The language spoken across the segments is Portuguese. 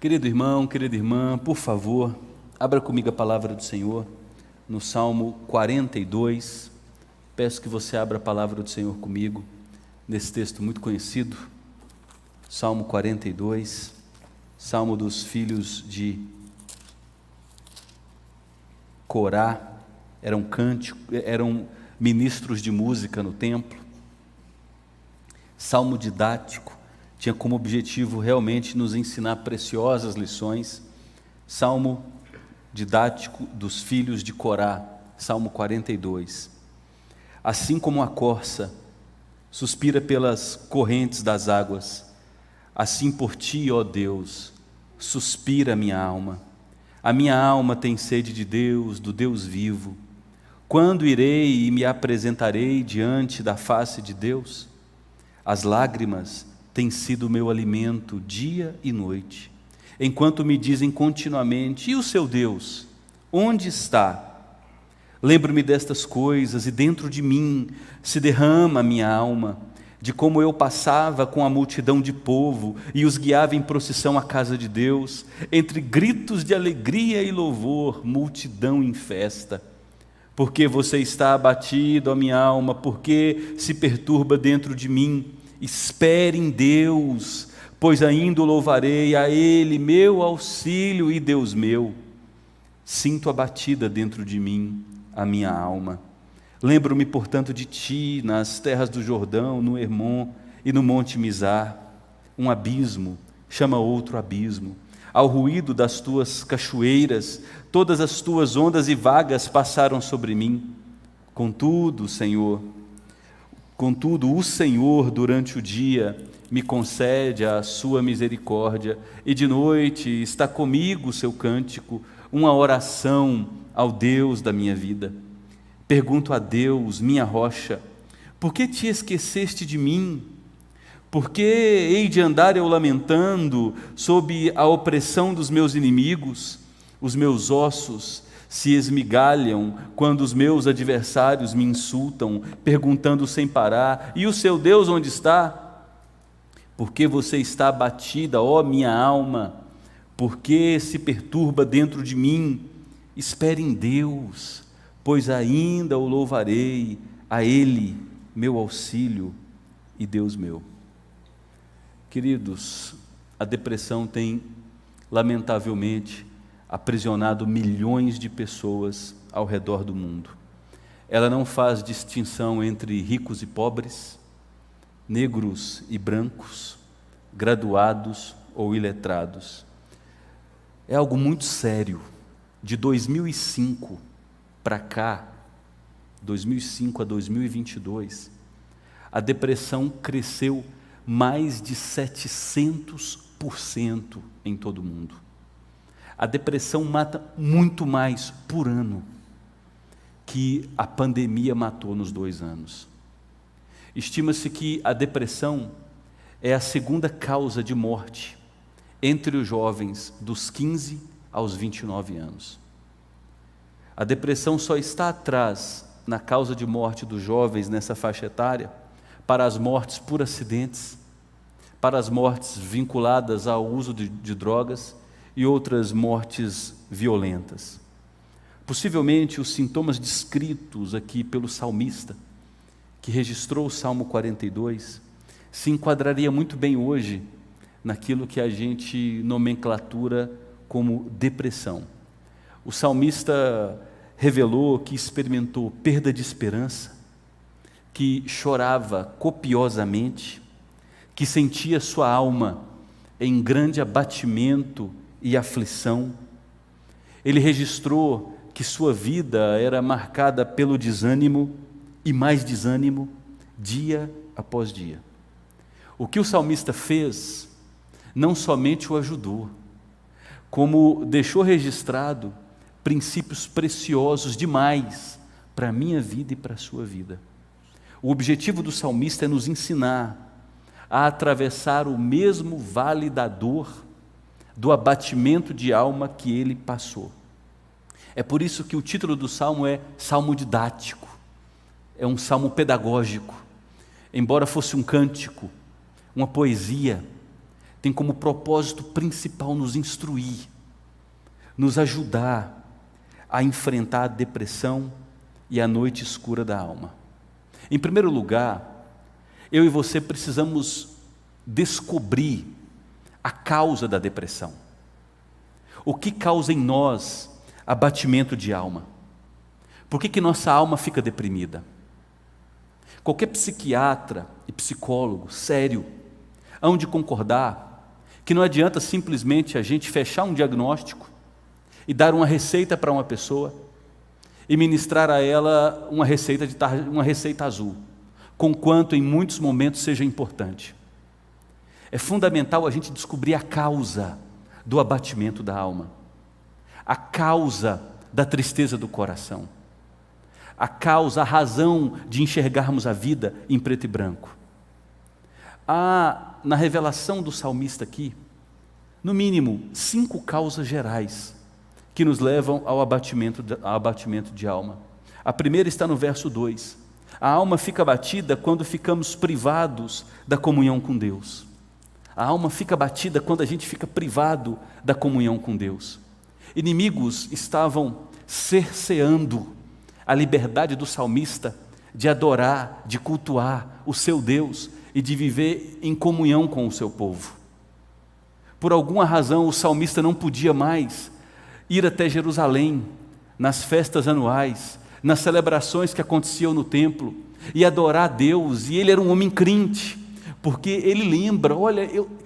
Querido irmão, querida irmã, por favor, abra comigo a palavra do Senhor no Salmo 42. Peço que você abra a palavra do Senhor comigo nesse texto muito conhecido, Salmo 42, Salmo dos filhos de Corá, eram ministros de música no templo. Salmo didático, tinha como objetivo realmente nos ensinar preciosas lições. Salmo didático dos filhos de Corá, Salmo 42. Assim como a corça suspira pelas correntes das águas, assim por ti, ó Deus, suspira a minha alma. A minha alma tem sede de Deus, do Deus vivo. Quando irei e me apresentarei diante da face de Deus? As lágrimas têm sido meu alimento dia e noite, enquanto me dizem continuamente: e o seu Deus, onde está? Lembro-me destas coisas e dentro de mim se derrama a minha alma, de como eu passava com a multidão de povo e os guiava em procissão à casa de Deus, entre gritos de alegria e louvor, multidão em festa. Porque você está abatido, ó minha alma, porque se perturba dentro de mim? Espere em Deus, pois ainda o louvarei, a Ele, meu auxílio e Deus meu. Sinto abatida dentro de mim a minha alma. Lembro-me, portanto, de ti nas terras do Jordão, no Hermon e no Monte Mizar. Um abismo chama outro abismo. Ao ruído das tuas cachoeiras, todas as tuas ondas e vagas passaram sobre mim. Contudo, o Senhor, durante o dia, me concede a sua misericórdia, e de noite está comigo o seu cântico, uma oração ao Deus da minha vida. Pergunto a Deus, minha rocha: por que te esqueceste de mim? Por que hei de andar eu lamentando sob a opressão dos meus inimigos? Os meus ossos se esmigalham quando os meus adversários me insultam, perguntando sem parar: e o seu Deus onde está? Por que você está abatida, ó minha alma? Por que se perturba dentro de mim? Espere em Deus, pois ainda o louvarei, a Ele, meu auxílio e Deus meu. Queridos, a depressão tem, lamentavelmente, aprisionado milhões de pessoas ao redor do mundo. Ela não faz distinção entre ricos e pobres, negros e brancos, graduados ou iletrados. É algo muito sério. De 2005 para cá, 2005 a 2022, a depressão cresceu mais de 700% em todo o mundo. A depressão mata muito mais por ano que a pandemia matou nos 2 anos. Estima-se que a depressão é a segunda causa de morte entre os jovens dos 15 aos 29 anos. A depressão só está atrás na causa de morte dos jovens nessa faixa etária para as mortes por acidentes, para as mortes vinculadas ao uso de drogas e outras mortes violentas. Possivelmente os sintomas descritos aqui pelo salmista, que registrou o Salmo 42, se enquadraria muito bem hoje naquilo que a gente nomenclatura como depressão. O salmista revelou que experimentou perda de esperança, que chorava copiosamente, que sentia sua alma em grande abatimento e aflição. Ele registrou que sua vida era marcada pelo desânimo e mais desânimo, dia após dia. O que o salmista fez não somente o ajudou, como deixou registrado princípios preciosos demais para a minha vida e para a sua vida. O objetivo do salmista é nos ensinar a atravessar o mesmo vale da dor, do abatimento de alma que ele passou. É por isso que o título do salmo é Salmo didático, é um salmo pedagógico. Embora fosse um cântico, uma poesia, tem como propósito principal nos instruir, nos ajudar a enfrentar a depressão e a noite escura da alma. Em primeiro lugar, eu e você precisamos descobrir a causa da depressão. O que causa em nós abatimento de alma? Por que nossa alma fica deprimida? Qualquer psiquiatra e psicólogo sério hão de concordar que não adianta simplesmente a gente fechar um diagnóstico e dar uma receita para uma pessoa e ministrar a ela uma receita azul, conquanto em muitos momentos seja importante. É fundamental a gente descobrir a causa do abatimento da alma, a causa da tristeza do coração, a causa, a razão de enxergarmos a vida em preto e branco. Há, na revelação do salmista aqui, no mínimo 5 causas gerais que nos levam ao abatimento de alma. A primeira está no verso 2. A alma fica abatida quando ficamos privados da comunhão com Deus. A alma fica abatida quando a gente fica privado da comunhão com Deus. Inimigos estavam cerceando a liberdade do salmista de adorar, de cultuar o seu Deus e de viver em comunhão com o seu povo. Por alguma razão, o salmista não podia mais ir até Jerusalém, nas festas anuais, nas celebrações que aconteciam no templo, e adorar a Deus, e ele era um homem crente, porque ele lembra, olha,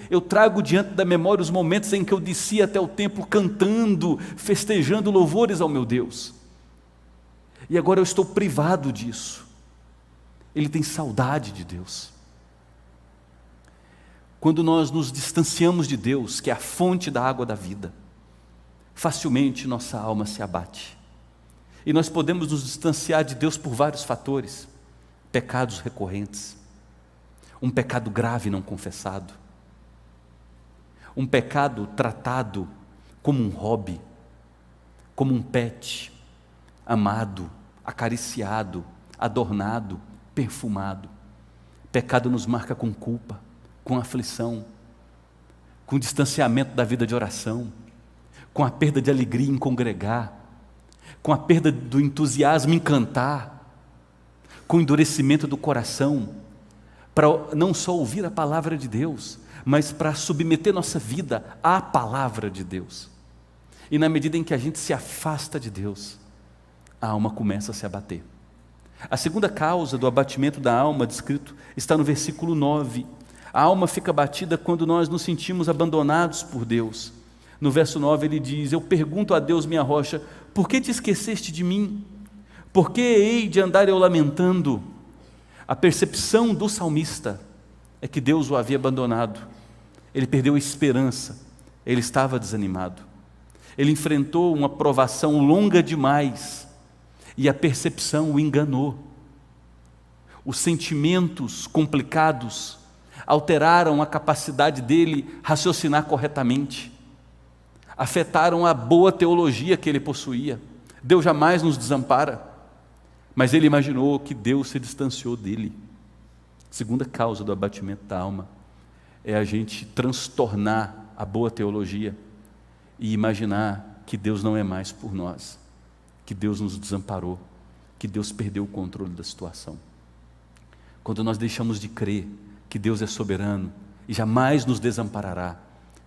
eu trago diante da memória os momentos em que eu descia até o templo cantando, festejando louvores ao meu Deus, e agora eu estou privado disso. Ele tem saudade de Deus. Quando nós nos distanciamos de Deus, que é a fonte da água da vida, facilmente nossa alma se abate. E nós podemos nos distanciar de Deus por vários fatores: pecados recorrentes, um pecado grave não confessado, um pecado tratado como um hobby, como um pet, amado, acariciado, adornado, perfumado. Pecado nos marca com culpa, com aflição, com distanciamento da vida de oração, com a perda de alegria em congregar, com a perda do entusiasmo em cantar, com o endurecimento do coração, para não só ouvir a palavra de Deus, mas para submeter nossa vida à palavra de Deus. E na medida em que a gente se afasta de Deus, a alma começa a se abater. A segunda causa do abatimento da alma, descrito, está no versículo 9. A alma fica abatida quando nós nos sentimos abandonados por Deus. No verso 9 ele diz: eu pergunto a Deus, minha rocha, por que te esqueceste de mim? Por que hei de andar eu lamentando? A percepção do salmista é que Deus o havia abandonado. Ele perdeu a esperança, ele estava desanimado. Ele enfrentou uma provação longa demais e a percepção o enganou. Os sentimentos complicados alteraram a capacidade dele raciocinar corretamente, afetaram a boa teologia que ele possuía. Deus jamais nos desampara, mas ele imaginou que Deus se distanciou dele. Segunda causa do abatimento da alma é a gente transtornar a boa teologia e imaginar que Deus não é mais por nós, que Deus nos desamparou, que Deus perdeu o controle da situação. Quando nós deixamos de crer que Deus é soberano e jamais nos desamparará,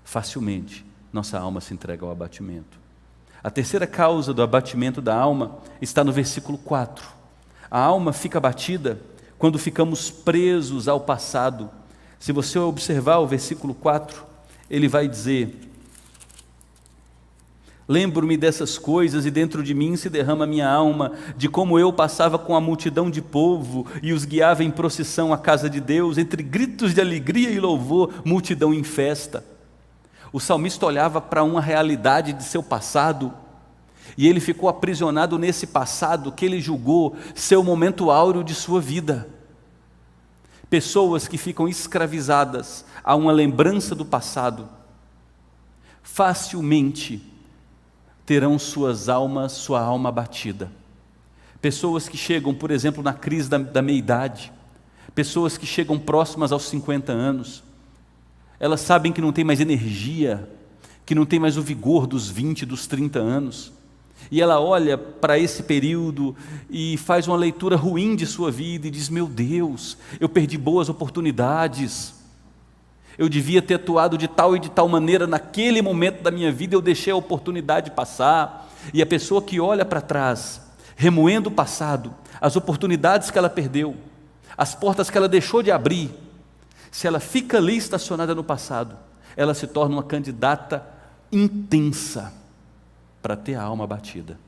facilmente nossa alma se entrega ao abatimento. A terceira causa do abatimento da alma está no versículo 4. A alma fica abatida quando ficamos presos ao passado. Se você observar o versículo 4, ele vai dizer: lembro-me dessas coisas e dentro de mim se derrama a minha alma, de como eu passava com a multidão de povo e os guiava em procissão à casa de Deus, entre gritos de alegria e louvor, multidão em festa. O salmista olhava para uma realidade de seu passado e ele ficou aprisionado nesse passado que ele julgou ser o momento áureo de sua vida. Pessoas que ficam escravizadas a uma lembrança do passado facilmente terão sua alma abatida. Pessoas que chegam, por exemplo, na crise da meia-idade, pessoas que chegam próximas aos 50 anos, Elas sabem que não tem mais energia, que não tem mais o vigor dos 20, dos 30 anos. E ela olha para esse período e faz uma leitura ruim de sua vida e diz: meu Deus, eu perdi boas oportunidades, eu devia ter atuado de tal e de tal maneira naquele momento da minha vida, eu deixei a oportunidade passar. E a pessoa que olha para trás, remoendo o passado, as oportunidades que ela perdeu, as portas que ela deixou de abrir, se ela fica ali estacionada no passado, ela se torna uma candidata intensa para ter a alma abatida.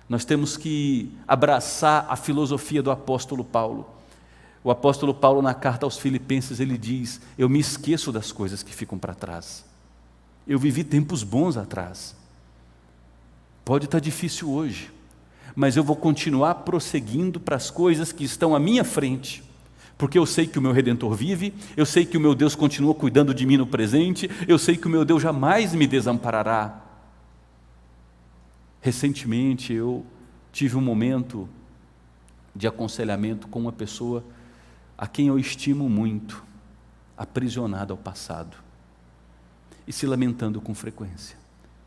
Nós temos que abraçar a filosofia do apóstolo Paulo. O apóstolo Paulo, na carta aos Filipenses, ele diz: eu me esqueço das coisas que ficam para trás. Eu vivi tempos bons atrás. Pode estar difícil hoje, mas eu vou continuar prosseguindo para as coisas que estão à minha frente, porque eu sei que o meu Redentor vive, eu sei que o meu Deus continua cuidando de mim no presente, eu sei que o meu Deus jamais me desamparará. Recentemente eu tive um momento de aconselhamento com uma pessoa a quem eu estimo muito, aprisionada ao passado, e se lamentando com frequência.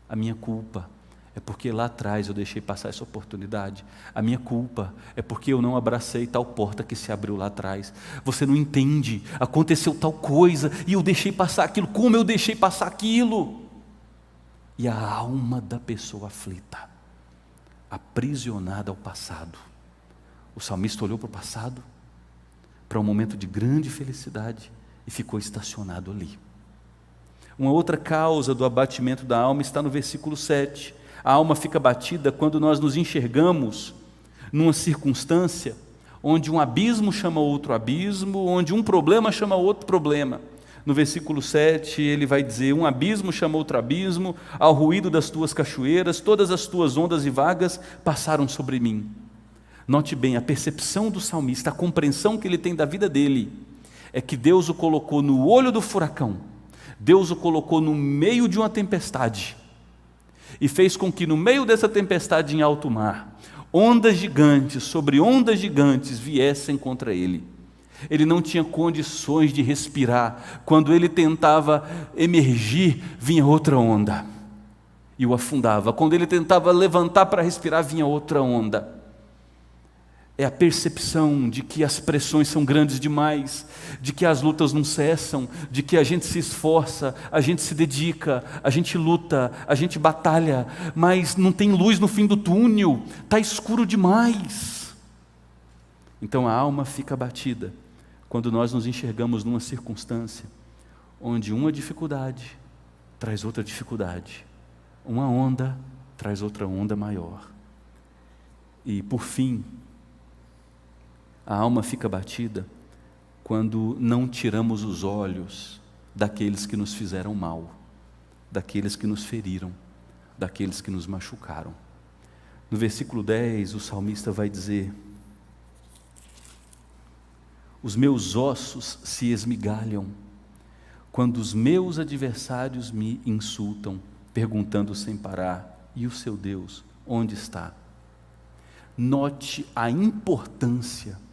A minha culpa é porque lá atrás eu deixei passar essa oportunidade. A minha culpa é porque eu não abracei tal porta que se abriu lá atrás. Você não entende, aconteceu tal coisa e eu deixei passar aquilo. Como eu deixei passar aquilo? E a alma da pessoa aflita, aprisionada ao passado. O salmista olhou para o passado, para um momento de grande felicidade, e ficou estacionado ali. Uma outra causa do abatimento da alma está no versículo 7. A alma fica abatida quando nós nos enxergamos numa circunstância onde um abismo chama outro abismo, onde um problema chama outro problema. No versículo 7 ele vai dizer: um abismo chama outro abismo, ao ruído das tuas cachoeiras, todas as tuas ondas e vagas passaram sobre mim. Note bem, a percepção do salmista, a compreensão que ele tem da vida dele, é que Deus o colocou no olho do furacão, Deus o colocou no meio de uma tempestade, e fez com que no meio dessa tempestade em alto mar, ondas gigantes sobre ondas gigantes viessem contra ele. Ele não tinha condições de respirar. Quando ele tentava emergir, vinha outra onda e o afundava. Quando ele tentava levantar para respirar, vinha outra onda. É a percepção de que as pressões são grandes demais, de que as lutas não cessam, de que a gente se esforça, a gente se dedica, a gente luta, a gente batalha, mas não tem luz no fim do túnel, está escuro demais. Então a alma fica abatida quando nós nos enxergamos numa circunstância onde uma dificuldade traz outra dificuldade, uma onda traz outra onda maior. E por fim, a alma fica abatida quando não tiramos os olhos daqueles que nos fizeram mal, daqueles que nos feriram, daqueles que nos machucaram. No versículo 10, o salmista vai dizer: os meus ossos se esmigalham quando os meus adversários me insultam, perguntando sem parar: e o seu Deus, onde está? Note a importância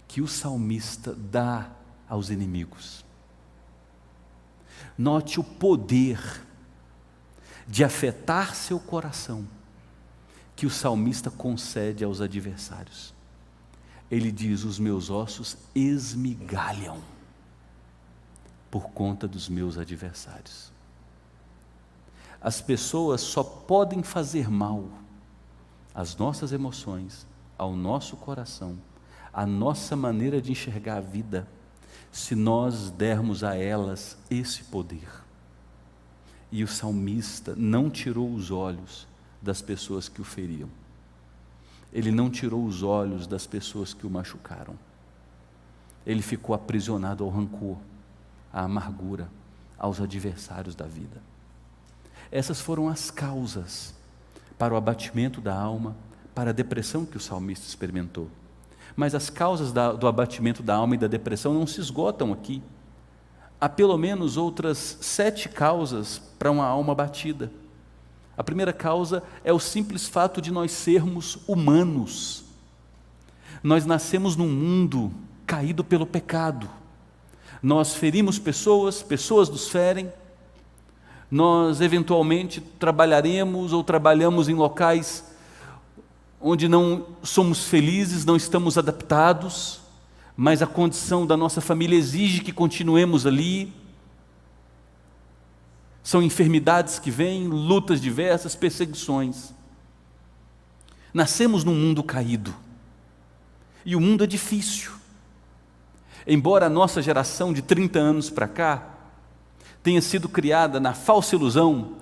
que o salmista dá aos inimigos. Note o poder de afetar seu coração que o salmista concede aos adversários. Ele diz: os meus ossos esmigalham por conta dos meus adversários. As pessoas só podem fazer mal às nossas emoções, ao nosso coração, à nossa maneira de enxergar a vida, se nós dermos a elas esse poder. E o salmista não tirou os olhos das pessoas que o feriam. Ele não tirou os olhos das pessoas que o machucaram. Ele ficou aprisionado ao rancor, à amargura, aos adversários da vida. Essas foram as causas para o abatimento da alma, para a depressão que o salmista experimentou. Mas as causas do abatimento da alma e da depressão não se esgotam aqui. Há pelo menos outras 7 causas para uma alma abatida. A primeira causa é o simples fato de nós sermos humanos. Nós nascemos num mundo caído pelo pecado. Nós ferimos pessoas, pessoas nos ferem, nós eventualmente trabalharemos ou trabalhamos em locais onde não somos felizes, não estamos adaptados, mas a condição da nossa família exige que continuemos ali. São enfermidades que vêm, lutas diversas, perseguições. Nascemos num mundo caído, e o mundo é difícil. Embora a nossa geração de 30 anos para cá tenha sido criada na falsa ilusão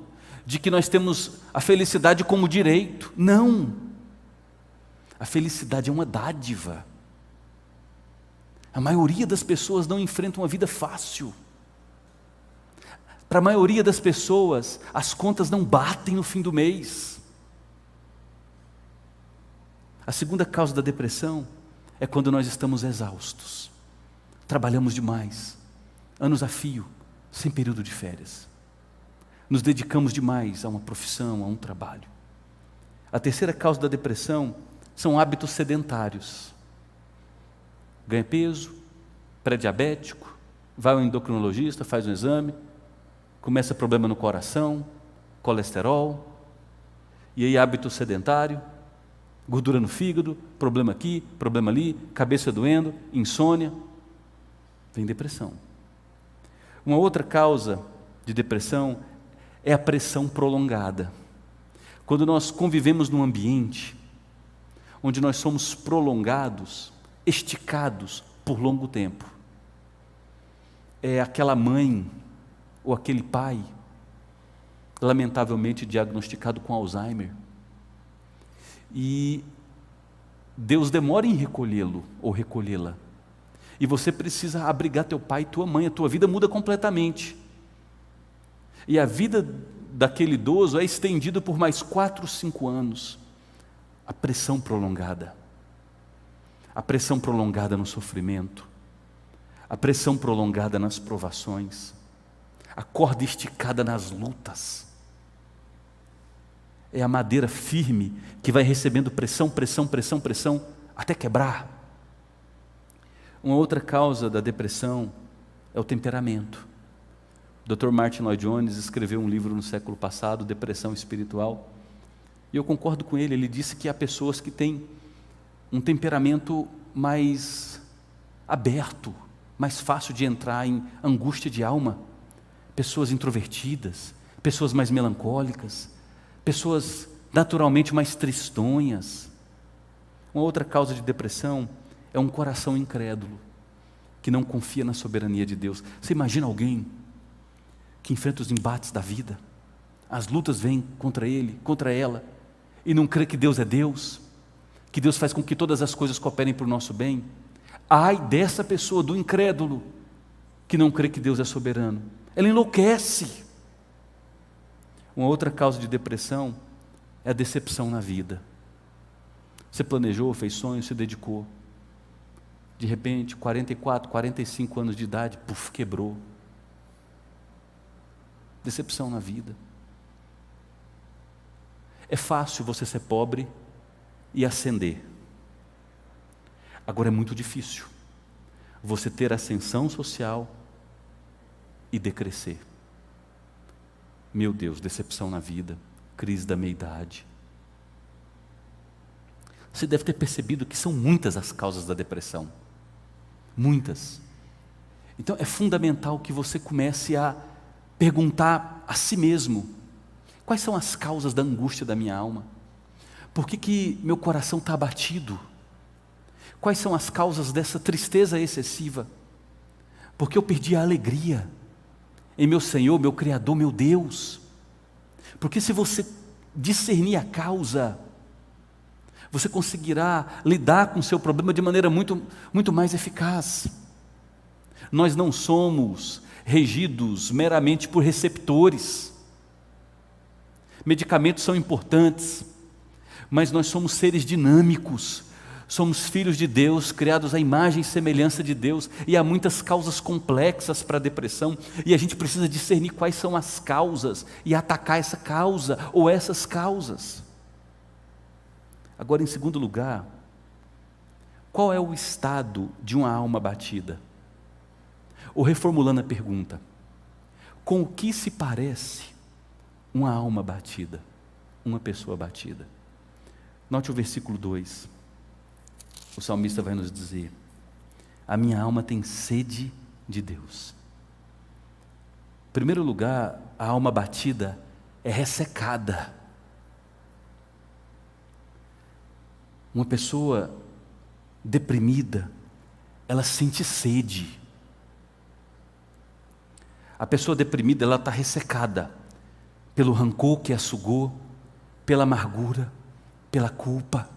de que nós temos a felicidade como direito. Não! A felicidade é uma dádiva. A maioria das pessoas não enfrenta uma vida fácil. Para a maioria das pessoas, as contas não batem no fim do mês. A segunda causa da depressão é quando nós estamos exaustos. Trabalhamos demais, anos a fio, sem período de férias. Nos dedicamos demais a uma profissão, a um trabalho. A terceira causa da depressão são hábitos sedentários. Ganha peso, pré-diabético, vai ao endocrinologista, faz um exame, começa problema no coração, colesterol, e aí hábito sedentário, gordura no fígado, problema aqui, problema ali, cabeça doendo, insônia, vem depressão. Uma outra causa de depressão é a pressão prolongada. Quando nós convivemos num ambiente onde nós somos prolongados, esticados por longo tempo. É aquela mãe ou aquele pai, lamentavelmente diagnosticado com Alzheimer, e Deus demora em recolhê-lo ou recolhê-la, e você precisa abrigar teu pai e tua mãe, a tua vida muda completamente, e a vida daquele idoso é estendida por mais 4, 5 anos, a pressão prolongada no sofrimento, a pressão prolongada nas provações, a corda esticada nas lutas, é a madeira firme que vai recebendo pressão, até quebrar. Uma outra causa da depressão é o temperamento. O Dr. Martin Lloyd Jones escreveu um livro no século passado, Depressão Espiritual, e eu concordo com ele. Ele disse que há pessoas que têm um temperamento mais aberto, mais fácil de entrar em angústia de alma, pessoas introvertidas, pessoas mais melancólicas, pessoas naturalmente mais tristonhas. Uma outra causa de depressão é um coração incrédulo, que não confia na soberania de Deus. Você imagina alguém que enfrenta os embates da vida, as lutas vêm contra ele, contra ela, e não crê que Deus é Deus, que Deus faz com que todas as coisas cooperem para o nosso bem? Ai dessa pessoa, do incrédulo, que não crê que Deus é soberano. Ela enlouquece. Uma outra causa de depressão é a decepção na vida. Você planejou, fez sonhos, se dedicou. De repente, 44, 45 anos de idade, quebrou. Decepção na vida. É fácil você ser pobre e ascender. Agora é muito difícil você ter ascensão social e decrescer. Meu Deus, decepção na vida, crise da meia-idade. Você deve ter percebido que são muitas as causas da depressão. Muitas. Então é fundamental que você comece a perguntar a si mesmo: quais são as causas da angústia da minha alma? Por que meu coração está abatido? Quais são as causas dessa tristeza excessiva? Porque eu perdi a alegria em meu Senhor, meu Criador, meu Deus. Porque se você discernir a causa, você conseguirá lidar com o seu problema de maneira muito, muito mais eficaz. Nós não somos regidos meramente por receptores. Medicamentos são importantes, mas nós somos seres dinâmicos, somos filhos de Deus, criados à imagem e semelhança de Deus, e há muitas causas complexas para a depressão, e a gente precisa discernir quais são as causas, e atacar essa causa, ou essas causas. Agora, em segundo lugar, qual é o estado de uma alma abatida? Ou reformulando a pergunta: com o que se parece uma alma batida, uma pessoa batida? Note o versículo 2. O salmista vai nos dizer: a minha alma tem sede de Deus. Em primeiro lugar, a alma batida é ressecada. Uma pessoa deprimida, ela sente sede. A pessoa deprimida, ela está ressecada pelo rancor que a sugou, pela amargura, pela culpa,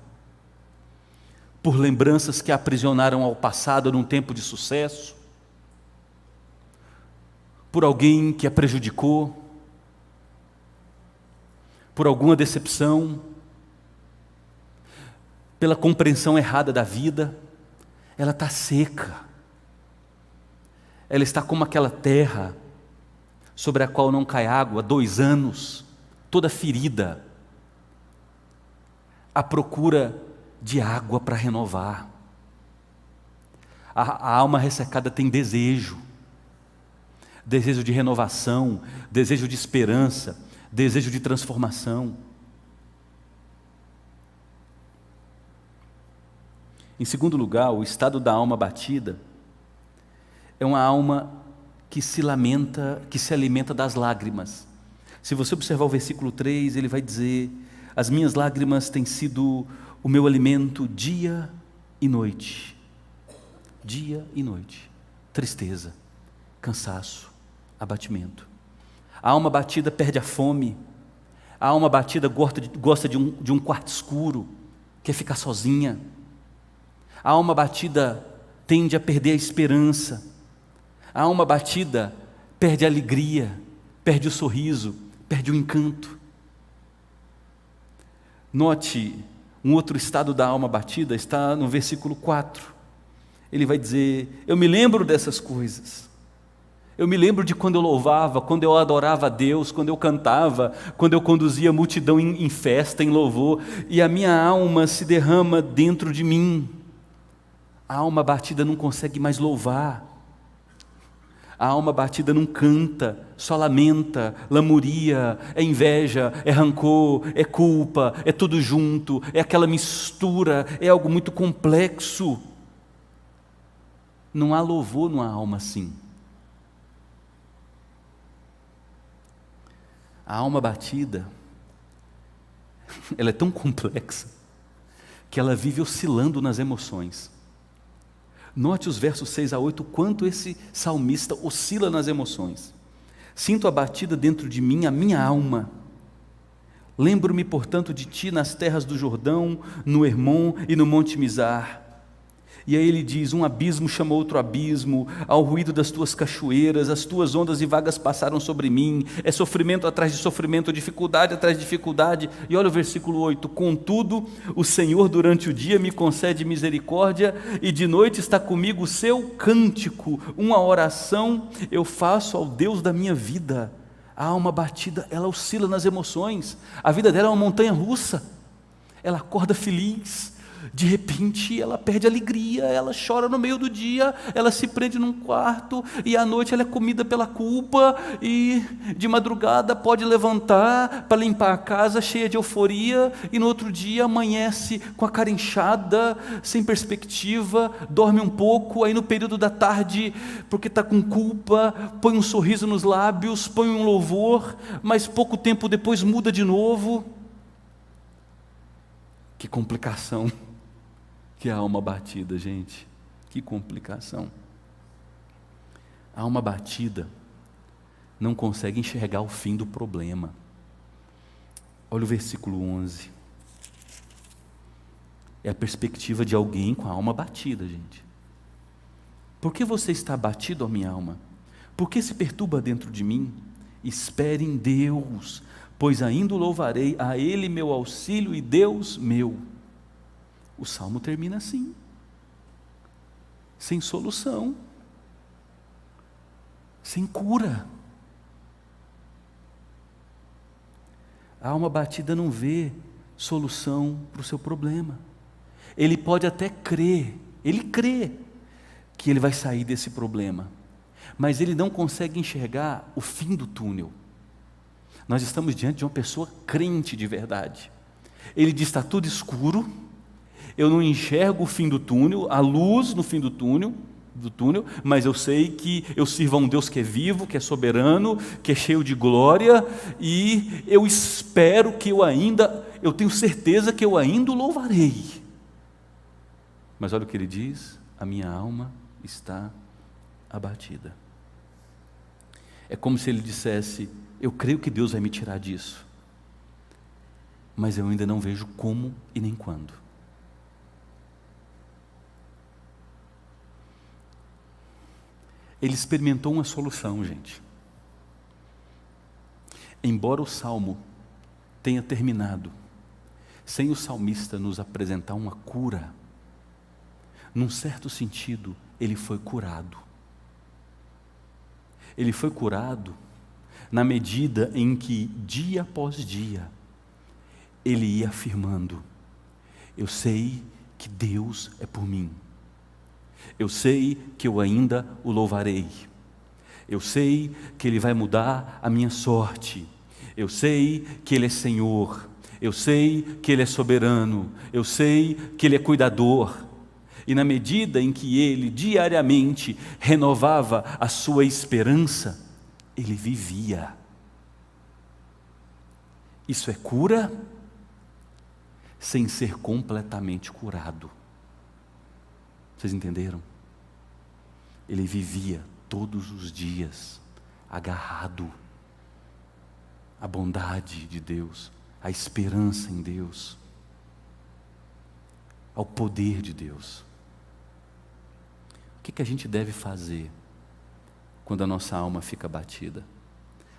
por lembranças que a aprisionaram ao passado num tempo de sucesso, por alguém que a prejudicou, por alguma decepção, pela compreensão errada da vida. Ela está seca, ela está como aquela terra sobre a qual não cai água há 2 anos, toda ferida, à procura de água para renovar. A alma ressecada tem desejo de renovação, desejo de esperança, desejo de transformação. Em segundo lugar, o estado da alma batida é uma alma que se lamenta, que se alimenta das lágrimas. Se você observar o versículo 3, ele vai dizer: as minhas lágrimas têm sido o meu alimento dia e noite. Dia e noite. Tristeza, cansaço, abatimento. A alma batida perde a fome. A alma batida gosta de um quarto escuro, quer ficar sozinha. A alma batida tende a perder a esperança. A alma batida perde a alegria, perde o sorriso, perde o encanto. Note, um outro estado da alma batida está no versículo 4. Ele vai dizer: eu me lembro dessas coisas. Eu me lembro de quando eu louvava, quando eu adorava a Deus, quando eu cantava, quando eu conduzia a multidão em festa, em louvor, e a minha alma se derrama dentro de mim. A alma batida não consegue mais louvar. A alma batida não canta, só lamenta, lamuria, é inveja, é rancor, é culpa, é tudo junto, é aquela mistura, é algo muito complexo. Não há louvor numa alma assim. A alma batida, ela é tão complexa, que ela vive oscilando nas emoções. Note os versos 6 a 8, quanto esse salmista oscila nas emoções. Sinto a batida dentro de mim, a minha alma. Lembro-me, portanto, de ti nas terras do Jordão, no Hermon e no Monte Mizar. E aí ele diz: um abismo chama outro abismo, ao ruído das tuas cachoeiras, as tuas ondas e vagas passaram sobre mim, é sofrimento atrás de sofrimento, dificuldade atrás de dificuldade. E olha o versículo 8: contudo, o Senhor durante o dia me concede misericórdia, e de noite está comigo o seu cântico, uma oração eu faço ao Deus da minha vida. A alma batida, ela oscila nas emoções, a vida dela é uma montanha russa, ela acorda feliz, de repente ela perde a alegria, ela chora no meio do dia, ela se prende num quarto, e à noite ela é comida pela culpa, e de madrugada pode levantar para limpar a casa cheia de euforia, e no outro dia amanhece com a cara inchada, sem perspectiva, dorme um pouco, aí no período da tarde, porque está com culpa, põe um sorriso nos lábios, põe um louvor, mas pouco tempo depois muda de novo. Que complicação que a alma batida, gente, que complicação. A alma batida não consegue enxergar o fim do problema. Olha o versículo 11. É a perspectiva de alguém com a alma batida, gente. Por que você está abatido, ó minha alma? Por que se perturba dentro de mim? Espere em Deus, pois ainda o louvarei, a Ele meu auxílio e Deus meu. O salmo termina assim, sem solução, sem cura. A alma batida não vê solução para o seu problema. Ele pode até crer, ele crê que ele vai sair desse problema. mas ele não consegue enxergar o fim do túnel. Nós estamos diante de uma pessoa crente de verdade. Ele diz: está tudo escuro, eu não enxergo o fim do túnel, a luz no fim do túnel, mas eu sei que eu sirvo a um Deus que é vivo, que é soberano, que é cheio de glória, e eu espero que eu tenho certeza que eu ainda o louvarei. Mas olha o que ele diz: a minha alma está abatida. É como se ele dissesse: eu creio que Deus vai me tirar disso, mas eu ainda não vejo como e nem quando. Ele experimentou uma solução, gente. Embora o salmo tenha terminado sem o salmista nos apresentar uma cura, num certo sentido, ele foi curado. Ele foi curado na medida em que, dia após dia, ele ia afirmando: eu sei que Deus é por mim. Eu sei que eu ainda o louvarei. Eu sei que Ele vai mudar a minha sorte. Eu sei que Ele é Senhor. Eu sei que Ele é soberano. Eu sei que Ele é cuidador. E na medida em que ele diariamente renovava a sua esperança, ele vivia. Isso é cura sem ser completamente curado. Vocês entenderam? Ele vivia todos os dias agarrado à bondade de Deus, à esperança em Deus, ao poder de Deus. O que a gente deve fazer quando a nossa alma fica abatida?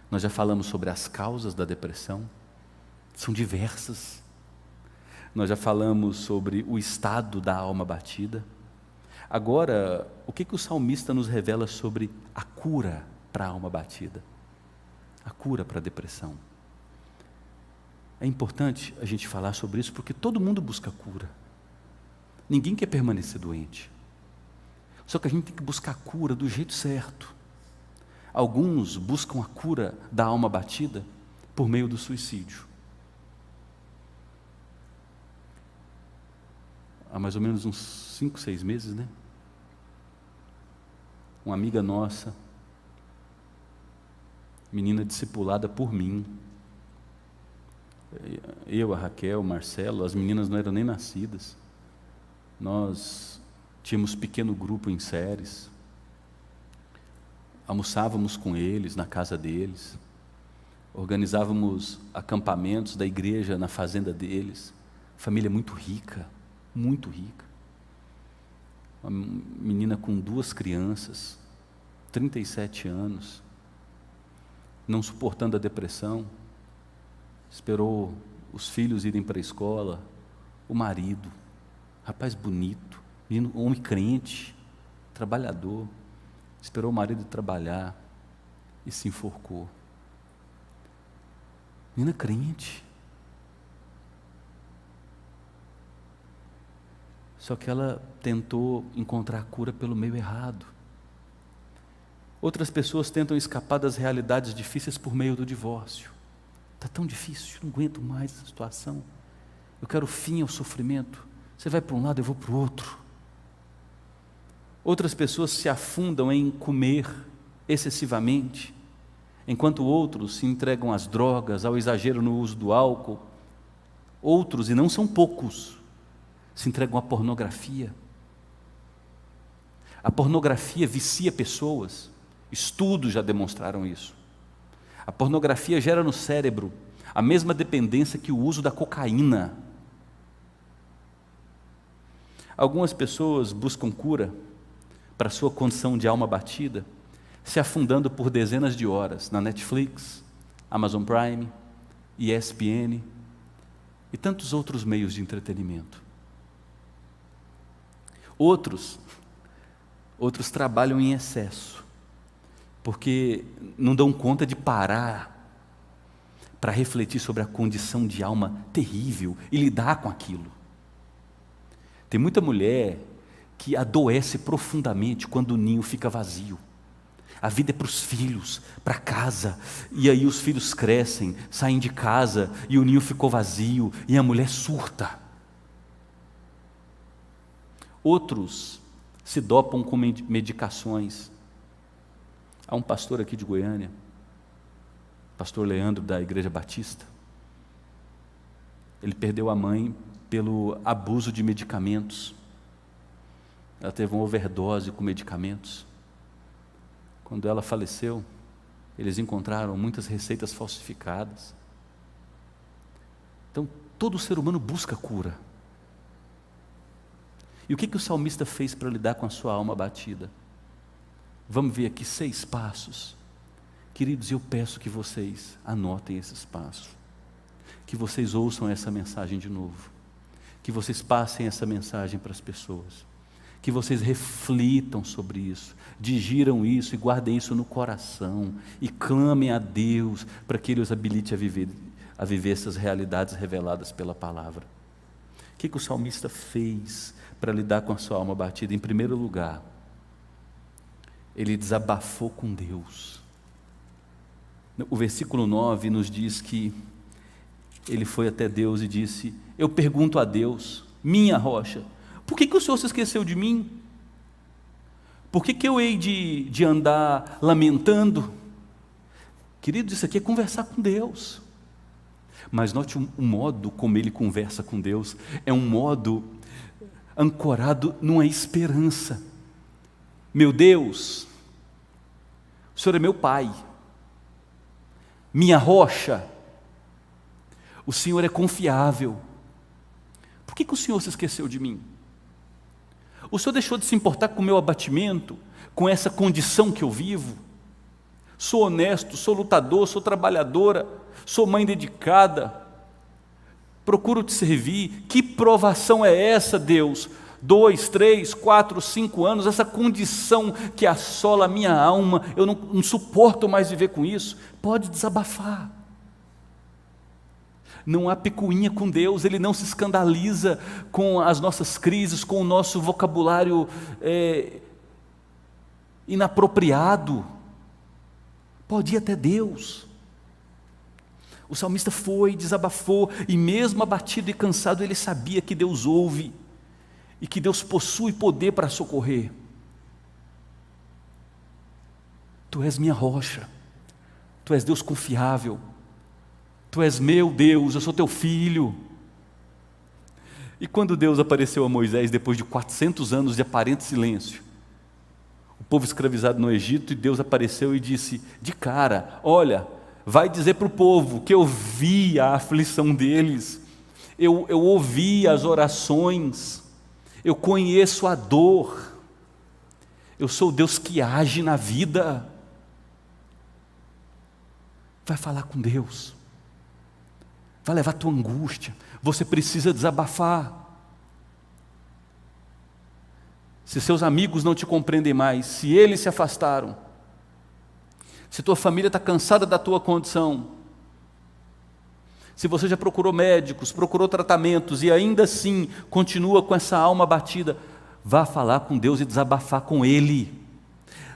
Nós já falamos sobre as causas da depressão, são diversas. Nós já falamos sobre o estado da alma abatida. Agora, o que o salmista nos revela sobre a cura para a alma abatida? A cura para a depressão. É importante a gente falar sobre isso, porque todo mundo busca cura. Ninguém quer permanecer doente. Só que a gente tem que buscar a cura do jeito certo. Alguns buscam a cura da alma abatida por meio do suicídio. Há mais ou menos uns 5, 6 meses, né? Uma amiga nossa, menina discipulada por mim, eu, a Raquel, o Marcelo, as meninas não eram nem nascidas. Nós tínhamos pequeno grupo em séries, almoçávamos com eles, na casa deles, organizávamos acampamentos da igreja na fazenda deles. Família muito rica, muito rica. Uma menina com 2 crianças, 37 anos, não suportando a depressão, esperou os filhos irem para a escola, o marido, rapaz bonito, menino, homem crente, trabalhador, esperou o marido trabalhar e se enforcou. Menina crente. Só que ela tentou encontrar a cura pelo meio errado. Outras pessoas tentam escapar das realidades difíceis por meio do divórcio. Está tão difícil, não aguento mais essa situação. Eu quero fim ao sofrimento. Você vai para um lado, eu vou para o outro. Outras pessoas se afundam em comer excessivamente, enquanto outros se entregam às drogas, ao exagero no uso do álcool. Outros, e não são poucos, se entregam à pornografia. A pornografia vicia pessoas, estudos já demonstraram isso. A pornografia gera no cérebro a mesma dependência que o uso da cocaína. Algumas pessoas buscam cura para sua condição de alma abatida, se afundando por dezenas de horas na Netflix, Amazon Prime, ESPN e tantos outros meios de entretenimento. Outros trabalham em excesso, porque não dão conta de parar para refletir sobre a condição de alma terrível e lidar com aquilo. Tem muita mulher que adoece profundamente quando o ninho fica vazio. A vida é para os filhos, para casa, e aí os filhos crescem, saem de casa, e o ninho ficou vazio, e a mulher surta. Outros se dopam com medicações. Há um pastor aqui de Goiânia, pastor Leandro, da Igreja Batista. Ele perdeu a mãe pelo abuso de medicamentos. Ela teve uma overdose com medicamentos. Quando ela faleceu, eles encontraram muitas receitas falsificadas. Então, todo ser humano busca cura. E o que o salmista fez para lidar com a sua alma abatida? Vamos ver aqui 6 passos. Queridos, eu peço que vocês anotem esses passos. Que vocês ouçam essa mensagem de novo. Que vocês passem essa mensagem para as pessoas. Que vocês reflitam sobre isso, digiram isso e guardem isso no coração e clamem a Deus para que Ele os habilite a viver essas realidades reveladas pela palavra. O que o salmista fez para lidar com a sua alma abatida? Em primeiro lugar, ele desabafou com Deus. O versículo 9 nos diz que ele foi até Deus e disse: eu pergunto a Deus, minha rocha, por que o Senhor se esqueceu de mim? Por que eu hei de andar lamentando? Queridos, isso aqui é conversar com Deus. Mas note um modo como ele conversa com Deus, é um modo ancorado numa esperança. Meu Deus, o Senhor é meu Pai, minha rocha, o Senhor é confiável. Por que o Senhor se esqueceu de mim? O Senhor deixou de se importar com o meu abatimento, com essa condição que eu vivo? Sou honesto, sou lutador, sou trabalhadora, sou mãe dedicada, procuro te servir. Que provação é essa, Deus? 2, 3, 4, 5 anos, essa condição que assola a minha alma, eu não suporto mais viver com isso. Pode desabafar. Não há picuinha com Deus, Ele não se escandaliza com as nossas crises, com o nosso vocabulário inapropriado. Pode ir até Deus. O salmista foi, desabafou, e mesmo abatido e cansado, ele sabia que Deus ouve, e que Deus possui poder para socorrer. Tu és minha rocha, Tu és Deus confiável, Tu és meu Deus, eu sou teu filho. E quando Deus apareceu a Moisés, depois de 400 anos de aparente silêncio, o povo escravizado no Egito, e Deus apareceu e disse, de cara, olha, vai dizer para o povo que eu vi a aflição deles, eu ouvi as orações, eu conheço a dor, eu sou o Deus que age na vida. Vai falar com Deus, vai levar a tua angústia, você precisa desabafar. Se seus amigos não te compreendem mais, se eles se afastaram, se tua família está cansada da tua condição, se você já procurou médicos, procurou tratamentos e ainda assim continua com essa alma abatida, vá falar com Deus e desabafar com Ele,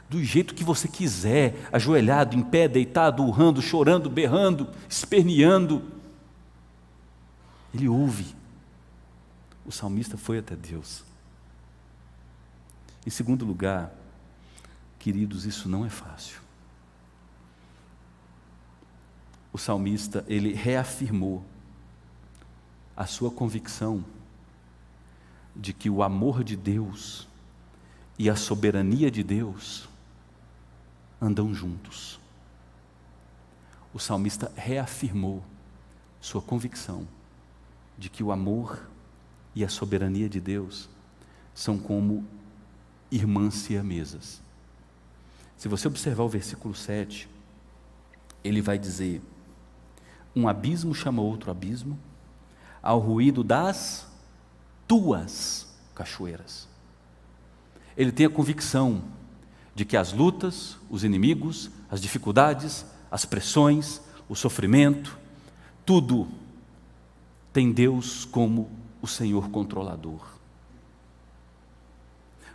do jeito que você quiser, ajoelhado, em pé, deitado, urrando, chorando, berrando, esperneando. Ele ouve. O salmista foi até Deus. Em segundo lugar, queridos, isso não é fácil. O salmista, ele reafirmou a sua convicção de que o amor de Deus e a soberania de Deus andam juntos. O salmista reafirmou sua convicção de que o amor e a soberania de Deus são como irmãs siamesas. Se você observar o versículo 7, ele vai dizer: um abismo chama outro abismo, ao ruído das tuas cachoeiras. Ele tem a convicção de que as lutas, os inimigos, as dificuldades, as pressões, o sofrimento, tudo tem Deus como o Senhor controlador.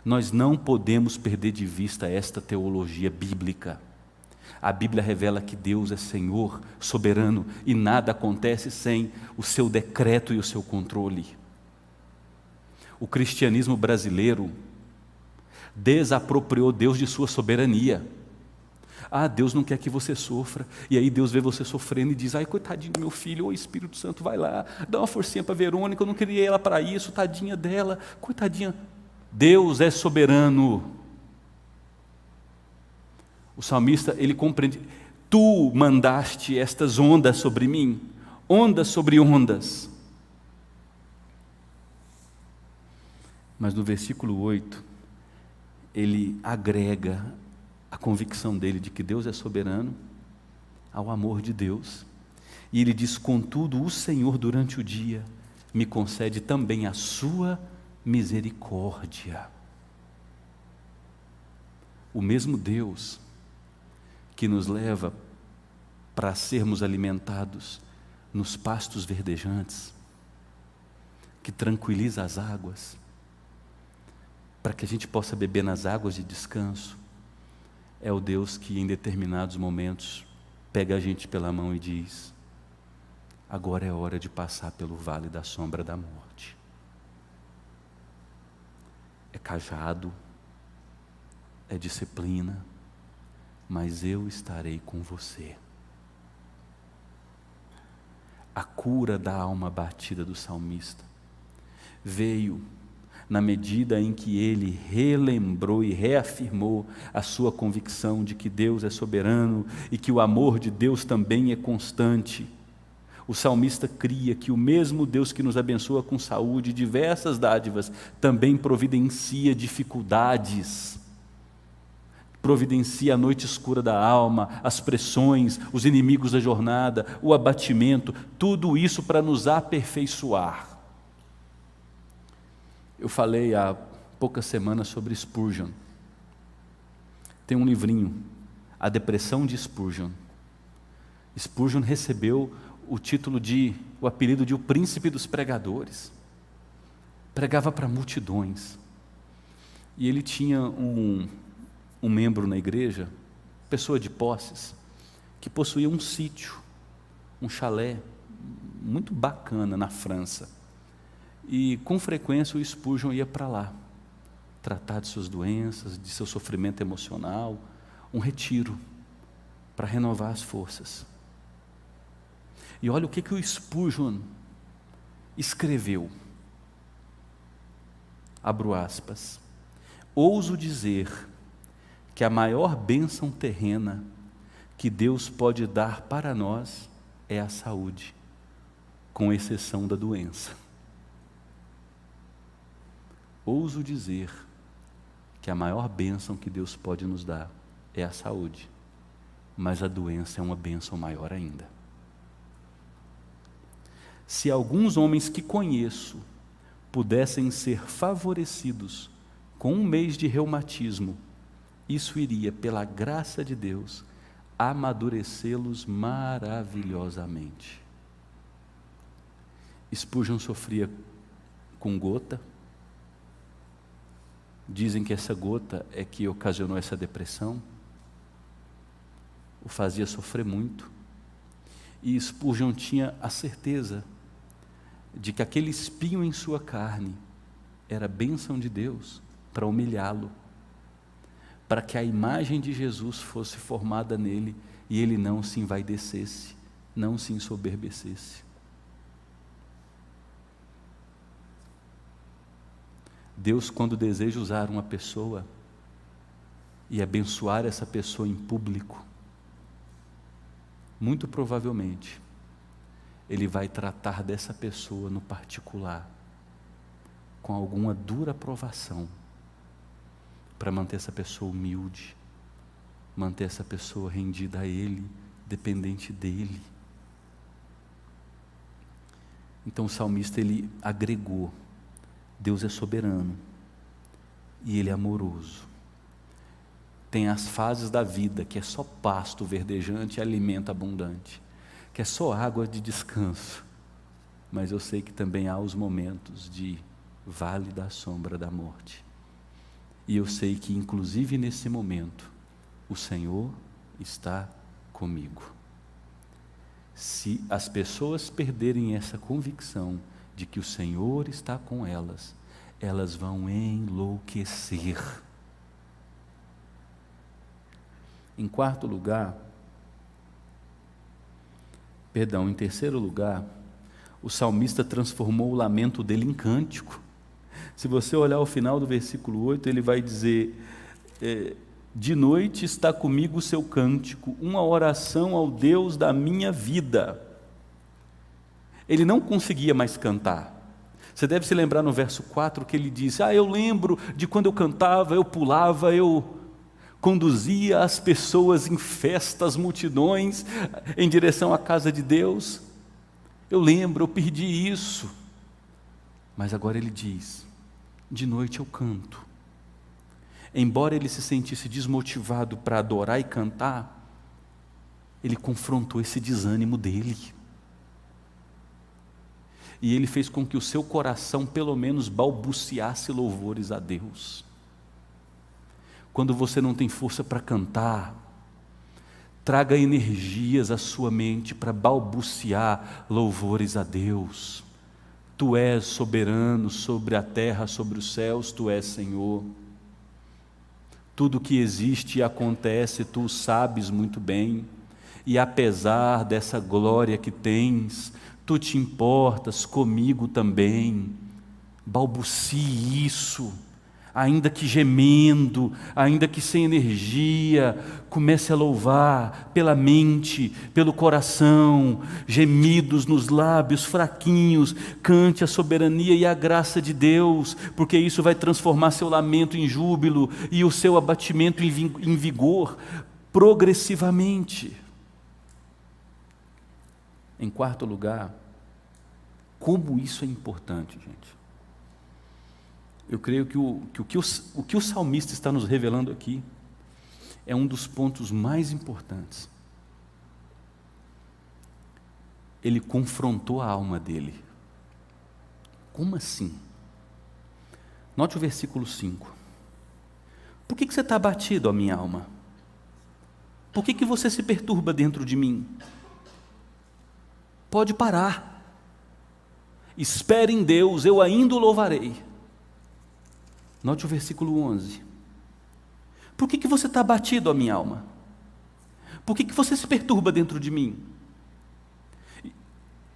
Nós não podemos perder de vista esta teologia bíblica. A Bíblia revela que Deus é Senhor, soberano, e nada acontece sem o seu decreto e o seu controle. O cristianismo brasileiro desapropriou Deus de sua soberania. Deus não quer que você sofra, e aí Deus vê você sofrendo e diz: ai, coitadinho do meu filho, ô Espírito Santo, vai lá, dá uma forcinha para Verônica, eu não criei ela para isso, tadinha dela, coitadinha. Deus é soberano. O salmista, ele compreende: tu mandaste estas ondas sobre mim, ondas sobre ondas. Mas no versículo 8, ele agrega a convicção dele de que Deus é soberano ao amor de Deus. E ele diz: contudo, o Senhor durante o dia me concede também a sua misericórdia. O mesmo Deus que nos leva para sermos alimentados nos pastos verdejantes, que tranquiliza as águas, para que a gente possa beber nas águas de descanso, é o Deus que em determinados momentos pega a gente pela mão e diz: agora é hora de passar pelo vale da sombra da morte. É cajado, é disciplina, mas eu estarei com você. A cura da alma abatida do salmista veio na medida em que ele relembrou e reafirmou a sua convicção de que Deus é soberano e que o amor de Deus também é constante. O salmista cria que o mesmo Deus que nos abençoa com saúde e diversas dádivas também providencia dificuldades, providencia a noite escura da alma, as pressões, os inimigos da jornada, o abatimento, tudo isso para nos aperfeiçoar. Eu falei há poucas semanas sobre Spurgeon. Tem um livrinho, A Depressão de Spurgeon. Spurgeon recebeu o apelido de o príncipe dos pregadores. Pregava para multidões. E ele tinha um membro na igreja, pessoa de posses, que possuía um sítio, um chalé muito bacana na França. E com frequência o Spurgeon ia para lá, tratar de suas doenças, de seu sofrimento emocional, um retiro para renovar as forças. E olha o que o Spurgeon escreveu. Abro aspas. Ouso dizer que a maior bênção terrena que Deus pode dar para nós é a saúde, com exceção da doença. Ouso dizer que a maior bênção que Deus pode nos dar é a saúde, mas a doença é uma bênção maior ainda. Se alguns homens que conheço pudessem ser favorecidos com um mês de reumatismo, isso iria, pela graça de Deus, amadurecê-los maravilhosamente. Spurgeon sofria com gota. Dizem que essa gota é que ocasionou essa depressão, o fazia sofrer muito. E Spurgeon tinha a certeza de que aquele espinho em sua carne era bênção de Deus para humilhá-lo, para que a imagem de Jesus fosse formada nele e ele não se envaidecesse, não se ensoberbecesse. Deus, quando deseja usar uma pessoa e abençoar essa pessoa em público, muito provavelmente Ele vai tratar dessa pessoa no particular com alguma dura provação para manter essa pessoa humilde, manter essa pessoa rendida a Ele, dependente dEle. Então o salmista, ele agregou: Deus é soberano e Ele é amoroso. Tem as fases da vida que é só pasto verdejante e alimento abundante, que é só água de descanso, mas eu sei que também há os momentos de vale da sombra da morte. E eu sei que, inclusive nesse momento, o Senhor está comigo. Se as pessoas perderem essa convicção de que o Senhor está com elas, elas vão enlouquecer. Em terceiro lugar, o salmista transformou o lamento dele em cântico. Se você olhar o final do versículo 8, ele vai dizer: de noite está comigo o seu cântico, uma oração ao Deus da minha vida. Ele não conseguia mais cantar. Você deve se lembrar no verso 4 que ele diz: eu lembro de quando eu cantava, eu pulava, eu conduzia as pessoas em festas, multidões, em direção à casa de Deus. Eu lembro, eu perdi isso. Mas agora ele diz: de noite eu canto. Embora ele se sentisse desmotivado para adorar e cantar, ele confrontou esse desânimo dele. E ele fez com que o seu coração pelo menos balbuciasse louvores a Deus. Quando você não tem força para cantar, traga energias à sua mente para balbuciar louvores a Deus. Tu és soberano sobre a terra, sobre os céus, Tu és Senhor. Tudo que existe e acontece, Tu sabes muito bem. E apesar dessa glória que tens, Tu te importas comigo também. Balbucie isso. Ainda que gemendo, ainda que sem energia, comece a louvar pela mente, pelo coração, gemidos nos lábios fraquinhos, cante a soberania e a graça de Deus, porque isso vai transformar seu lamento em júbilo e o seu abatimento em vigor, progressivamente. Em quarto lugar, como isso é importante, gente. Eu creio que o que o salmista está nos revelando aqui é um dos pontos mais importantes. Ele confrontou a alma dele. Como assim? Note o versículo 5. Por que você está abatido, ó minha alma? Por que você se perturba dentro de mim? Pode parar. Espere em Deus, eu ainda o louvarei. Note o versículo 11. Por que você está abatido, ó minha alma? Por que você se perturba dentro de mim?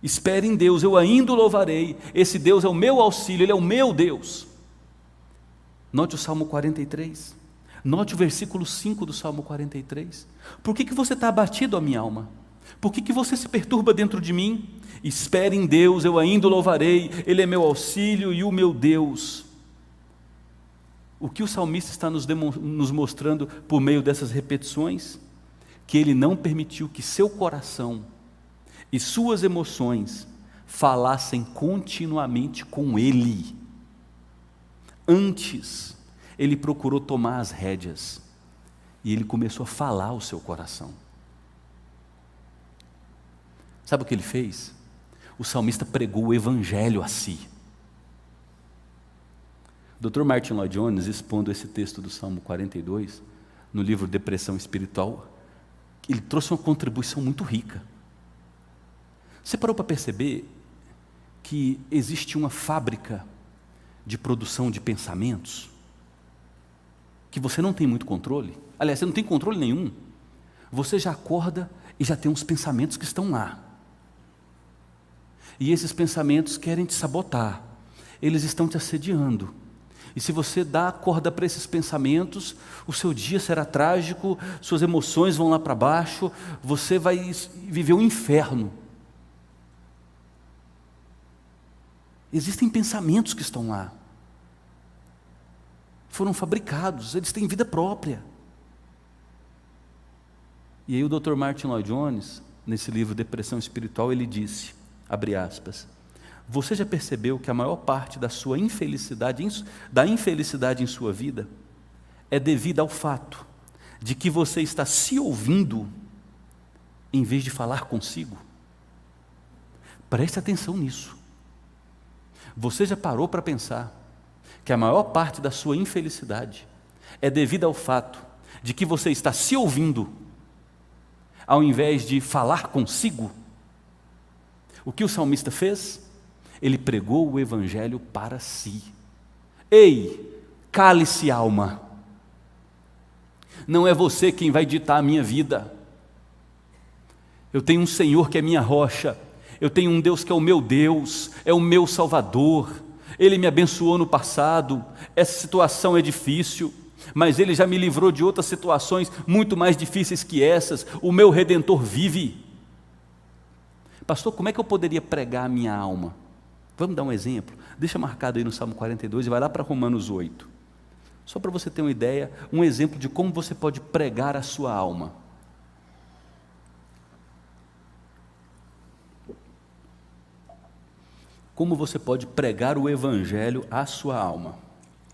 Espere em Deus, eu ainda o louvarei. Esse Deus é o meu auxílio, Ele é o meu Deus. Note o Salmo 43. Note o versículo 5 do Salmo 43. Por que você está abatido, ó minha alma? Por que você se perturba dentro de mim? Espere em Deus, eu ainda o louvarei. Ele é meu auxílio e o meu Deus. O que o salmista está nos mostrando por meio dessas repetições? Que ele não permitiu que seu coração e suas emoções falassem continuamente com ele. Antes, ele procurou tomar as rédeas e ele começou a falar ao seu coração. Sabe o que ele fez? O salmista pregou o evangelho a si. Dr. Martin Lloyd Jones, expondo esse texto do Salmo 42, no livro Depressão Espiritual, ele trouxe uma contribuição muito rica. Você parou para perceber que existe uma fábrica de produção de pensamentos que você não tem muito controle? Aliás, você não tem controle nenhum. Você já acorda e já tem uns pensamentos que estão lá. E esses pensamentos querem te sabotar. Eles estão te assediando. E se você dá corda para esses pensamentos, o seu dia será trágico, suas emoções vão lá para baixo, você vai viver um inferno. Existem pensamentos que estão lá. Foram fabricados, eles têm vida própria. E aí o Dr. Martin Lloyd Jones, nesse livro Depressão Espiritual, ele disse, abre aspas, você já percebeu que a maior parte da sua infelicidade, da infelicidade em sua vida, é devida ao fato de que você está se ouvindo em vez de falar consigo? Preste atenção nisso. Você já parou para pensar que a maior parte da sua infelicidade é devido ao fato de que você está se ouvindo, ao invés de falar consigo. O que o salmista fez? Ele pregou o evangelho para si. Ei, cale-se, alma. Não é você quem vai ditar a minha vida. Eu tenho um Senhor que é minha rocha. Eu tenho um Deus que é o meu Deus, é o meu Salvador. Ele me abençoou no passado. Essa situação é difícil, mas Ele já me livrou de outras situações muito mais difíceis que essas. O meu Redentor vive. Pastor, como é que eu poderia pregar a minha alma? Vamos dar um exemplo? Deixa marcado aí no Salmo 42 e vai lá para Romanos 8. Só para você ter uma ideia, um exemplo de como você pode pregar a sua alma. Como você pode pregar o evangelho à sua alma,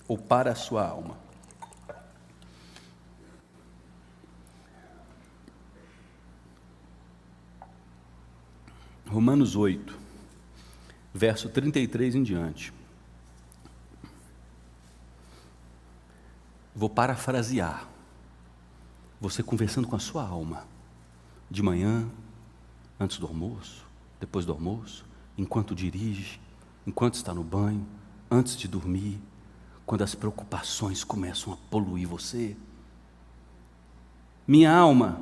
ou para a sua alma. Romanos 8, verso 33 em diante. Vou parafrasear. Você conversando com a sua alma, de manhã, antes do almoço, depois do almoço, enquanto dirige, enquanto está no banho, antes de dormir, quando as preocupações começam a poluir você. Minha alma,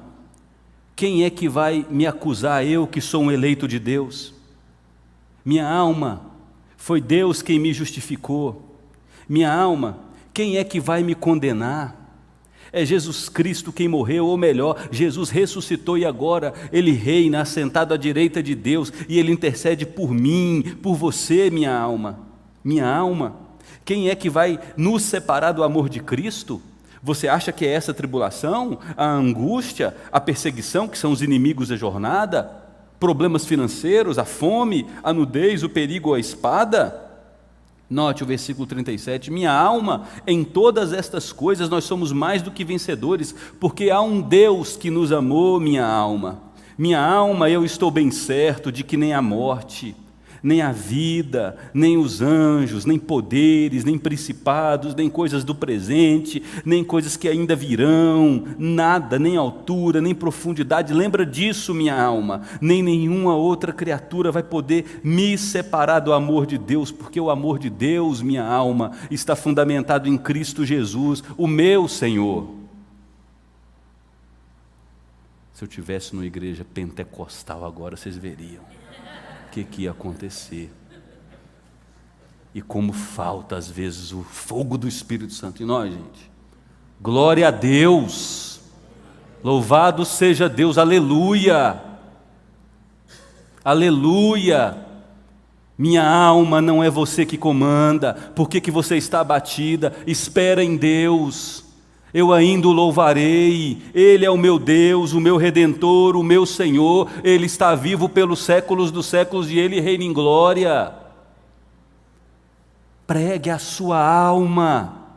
quem é que vai me acusar, eu que sou um eleito de Deus? Minha alma, foi Deus quem me justificou. Minha alma, quem é que vai me condenar? É Jesus Cristo quem morreu, ou melhor, Jesus ressuscitou e agora Ele reina assentado à direita de Deus e Ele intercede por mim, por você, minha alma. Minha alma, quem é que vai nos separar do amor de Cristo? Você acha que é essa tribulação, a angústia, a perseguição, que são os inimigos da jornada, problemas financeiros, a fome, a nudez, o perigo ou a espada? Note o versículo 37, minha alma, em todas estas coisas nós somos mais do que vencedores, porque há um Deus que nos amou, minha alma. Minha alma, eu estou bem certo de que nem a morte, nem a vida, nem os anjos, nem poderes, nem principados, nem coisas do presente, nem coisas que ainda virão, nada, nem altura, nem profundidade, lembra disso, minha alma, nem nenhuma outra criatura vai poder me separar do amor de Deus, porque o amor de Deus, minha alma, está fundamentado em Cristo Jesus, o meu Senhor. Se eu tivesse numa igreja pentecostal agora, vocês veriam o que ia acontecer. E como falta às vezes o fogo do Espírito Santo em nós, gente. Glória a Deus, louvado seja Deus, aleluia, aleluia. Minha alma, não é você que comanda, por que você está abatida? Espera em Deus, eu ainda o louvarei, Ele é o meu Deus, o meu Redentor, o meu Senhor, Ele está vivo pelos séculos dos séculos e Ele reina em glória. Pregue a sua alma.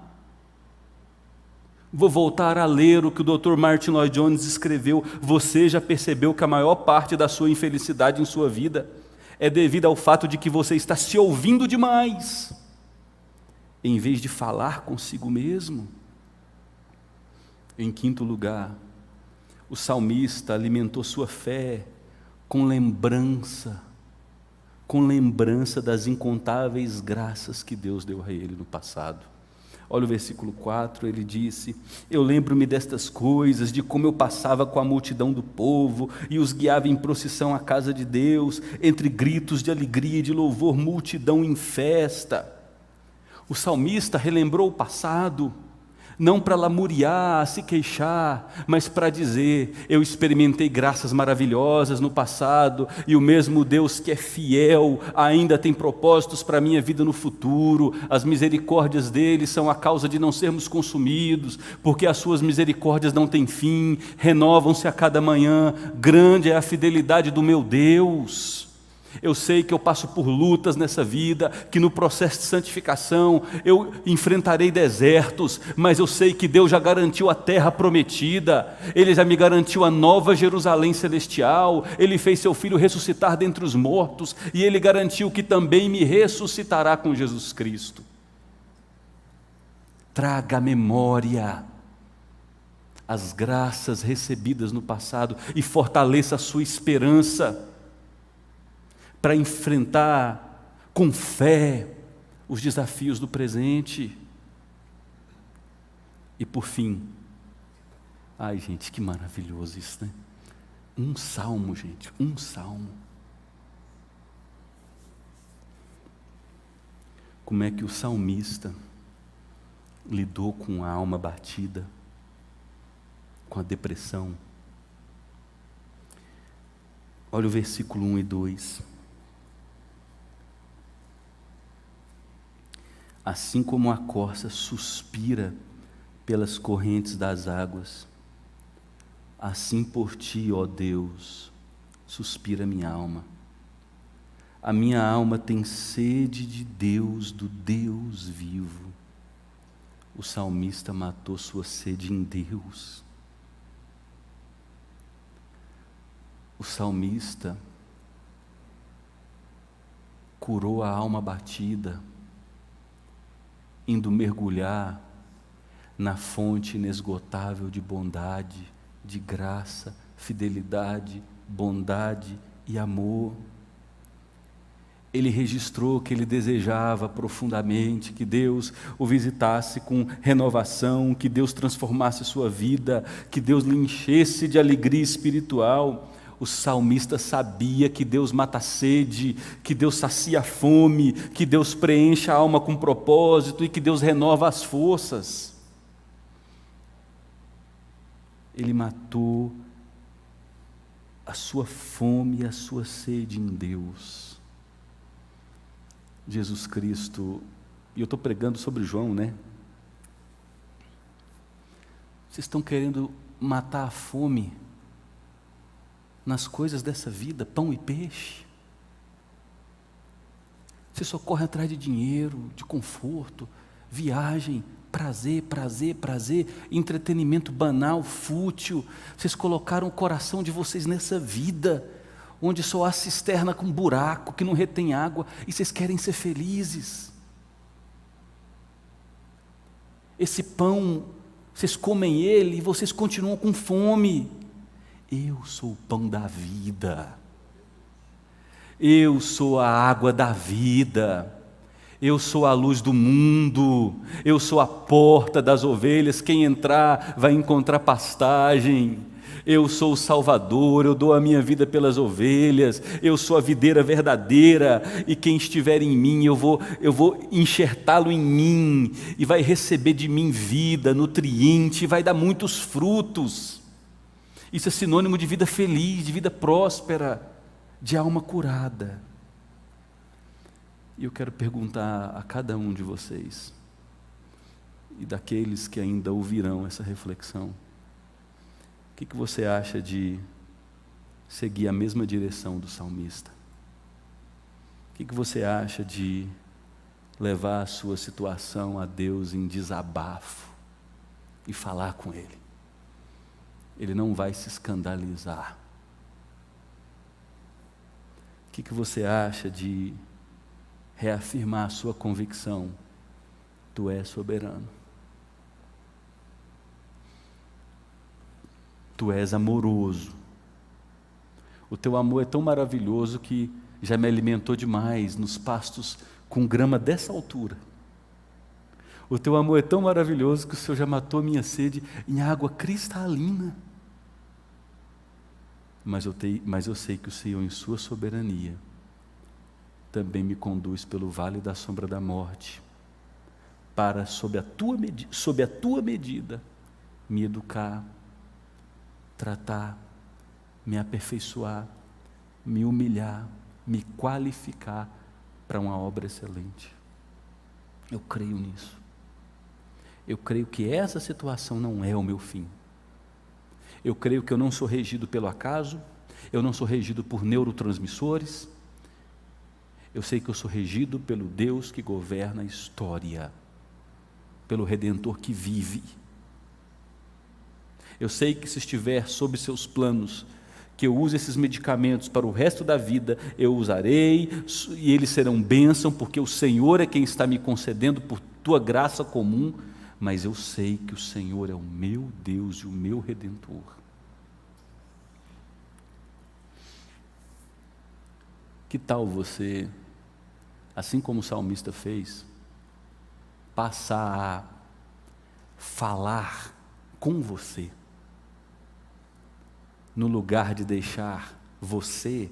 Vou voltar a ler o que o Dr. Martin Lloyd Jones escreveu. Você já percebeu que a maior parte da sua infelicidade em sua vida é devido ao fato de que você está se ouvindo demais, em vez de falar consigo mesmo? Em quinto lugar, o salmista alimentou sua fé com lembrança das incontáveis graças que Deus deu a ele no passado. Olha o versículo 4, ele disse: eu lembro-me destas coisas, de como eu passava com a multidão do povo e os guiava em procissão à casa de Deus, entre gritos de alegria e de louvor, multidão em festa. O salmista relembrou o passado, não para lamuriar, se queixar, mas para dizer: eu experimentei graças maravilhosas no passado, e o mesmo Deus que é fiel ainda tem propósitos para a minha vida no futuro. As misericórdias dele são a causa de não sermos consumidos, porque as suas misericórdias não têm fim, renovam-se a cada manhã, grande é a fidelidade do meu Deus. Eu sei que eu passo por lutas nessa vida, que no processo de santificação eu enfrentarei desertos, mas eu sei que Deus já garantiu a terra prometida, Ele já me garantiu a nova Jerusalém celestial, Ele fez seu Filho ressuscitar dentre os mortos, e Ele garantiu que também me ressuscitará com Jesus Cristo. traga à memória as graças recebidas no passado e fortaleça a sua esperança para enfrentar com fé os desafios do presente. E por fim, ai gente, que maravilhoso isso, né? Um salmo, gente, um salmo. Como é que o salmista lidou com a alma batida, com a depressão? Olha o versículo 1 e 2. Assim como a corça suspira pelas correntes das águas, assim por ti, ó Deus, suspira minha alma. A minha alma tem sede de Deus, do Deus vivo. O salmista matou sua sede em Deus. O salmista curou a alma batida, indo mergulhar na fonte inesgotável de bondade, de graça, fidelidade, bondade e amor. Ele registrou que ele desejava profundamente que Deus o visitasse com renovação, que Deus transformasse sua vida, que Deus lhe enchesse de alegria espiritual. O salmista sabia que Deus mata a sede, que Deus sacia a fome, que Deus preenche a alma com propósito e que Deus renova as forças. Ele matou a sua fome e a sua sede em Deus. Jesus Cristo, e eu estou pregando sobre João, né? Vocês estão querendo matar a fome nas coisas dessa vida, pão e peixe. Você só corre atrás de dinheiro, de conforto, viagem, prazer, entretenimento banal, fútil. Vocês colocaram o coração de vocês nessa vida, onde só há cisterna com buraco, que não retém água, e vocês querem ser felizes. Esse pão, vocês comem ele e vocês continuam com fome. Eu sou o pão da vida, eu sou a água da vida, eu sou a luz do mundo, eu sou a porta das ovelhas, quem entrar vai encontrar pastagem. Eu sou o Salvador, eu dou a minha vida pelas ovelhas, eu sou a videira verdadeira, e quem estiver em mim, eu vou enxertá-lo em mim, e vai receber de mim vida, nutriente, e vai dar muitos frutos. Isso é sinônimo de vida feliz, de vida próspera, de alma curada. E eu quero perguntar a cada um de vocês, e daqueles que ainda ouvirão essa reflexão, o que você acha de seguir a mesma direção do salmista? O que você acha de levar a sua situação a Deus em desabafo e falar com Ele? Ele não vai se escandalizar. O que você acha de reafirmar a sua convicção? Tu és soberano. Tu és amoroso. O teu amor é tão maravilhoso que já me alimentou demais nos pastos com grama dessa altura. O teu amor é tão maravilhoso que o Senhor já matou a minha sede em água cristalina. Mas eu sei que o Senhor, em sua soberania, também me conduz pelo vale da sombra da morte, para, sob a tua medida, me educar, tratar, me aperfeiçoar, me humilhar, me qualificar para uma obra excelente. Eu creio nisso. Eu creio que essa situação não é o meu fim. Eu creio que eu não sou regido pelo acaso, eu não sou regido por neurotransmissores, eu sei que eu sou regido pelo Deus que governa a história, pelo Redentor que vive. Eu sei que se estiver sob seus planos, que eu use esses medicamentos para o resto da vida, eu usarei, e eles serão bênção, porque o Senhor é quem está me concedendo por tua graça comum, mas eu sei que o Senhor é o meu Deus e o meu Redentor. Que tal você, assim como o salmista fez, passar a falar com você, no lugar de deixar você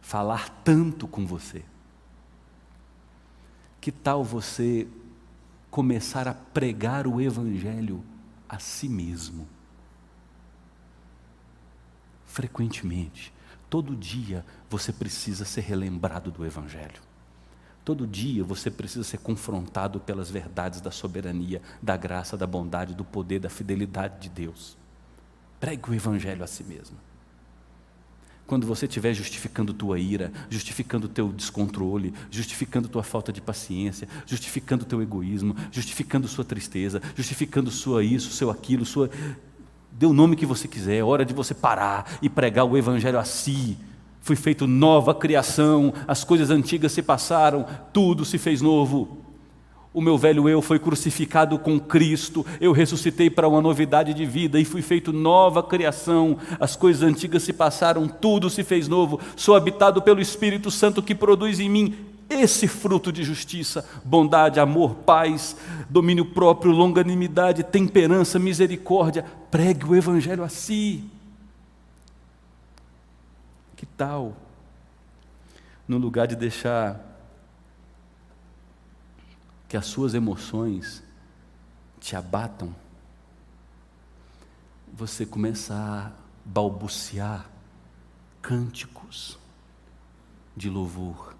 falar tanto com você? Que tal você começar a pregar o Evangelho a si mesmo? Frequentemente, todo dia você precisa ser relembrado do Evangelho. Todo dia você precisa ser confrontado pelas verdades da soberania, da graça, da bondade, do poder, da fidelidade de Deus. Pregue o Evangelho a si mesmo. Quando você estiver justificando tua ira, justificando teu descontrole, justificando tua falta de paciência, justificando teu egoísmo, justificando sua tristeza, justificando sua isso, seu aquilo, sua... Dê o nome que você quiser, é hora de você parar e pregar o Evangelho a si. Fui feito nova criação, as coisas antigas se passaram, tudo se fez novo. O meu velho eu foi crucificado com Cristo, eu ressuscitei para uma novidade de vida e fui feito nova criação, as coisas antigas se passaram, tudo se fez novo, sou habitado pelo Espírito Santo que produz em mim esse fruto de justiça, bondade, amor, paz, domínio próprio, longanimidade, temperança, misericórdia. Pregue o Evangelho a si. Que tal, no lugar de deixar que as suas emoções te abatam, você começar a balbuciar cânticos de louvor?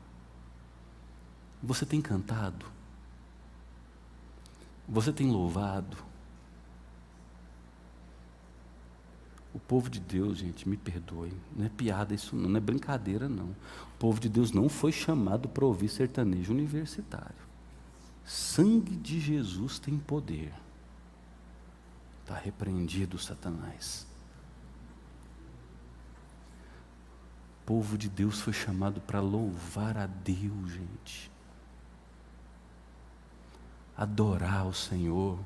Você tem cantado? Você tem louvado? O povo de Deus, gente, me perdoe, não é piada isso não, não é brincadeira não. O povo de Deus não foi chamado para ouvir sertanejo universitário. Sangue de Jesus tem poder. Está repreendido, Satanás. O povo de Deus foi chamado para louvar a Deus, gente. Adorar o Senhor.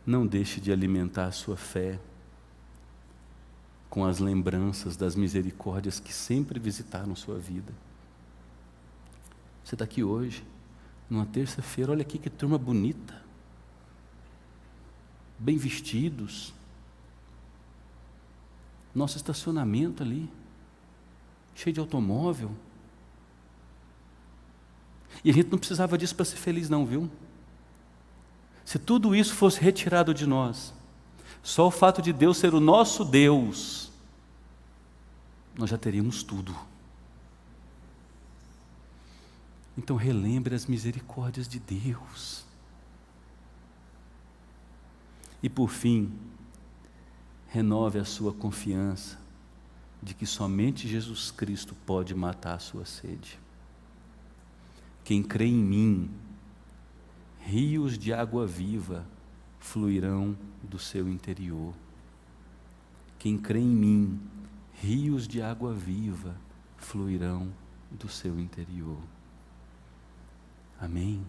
Não deixe de alimentar a sua fé com as lembranças das misericórdias que sempre visitaram sua vida. Você está aqui hoje, numa terça-feira, olha aqui que turma bonita, bem vestidos, nosso estacionamento ali, cheio de automóvel, e a gente não precisava disso para ser feliz não, viu? Se tudo isso fosse retirado de nós, só o fato de Deus ser o nosso Deus, nós já teríamos tudo. Então relembre as misericórdias de Deus. E por fim, renove a sua confiança de que somente Jesus Cristo pode matar a sua sede. Quem crê em mim, rios de água viva fluirão do seu interior. Quem crê em mim, rios de água viva fluirão do seu interior. Amém?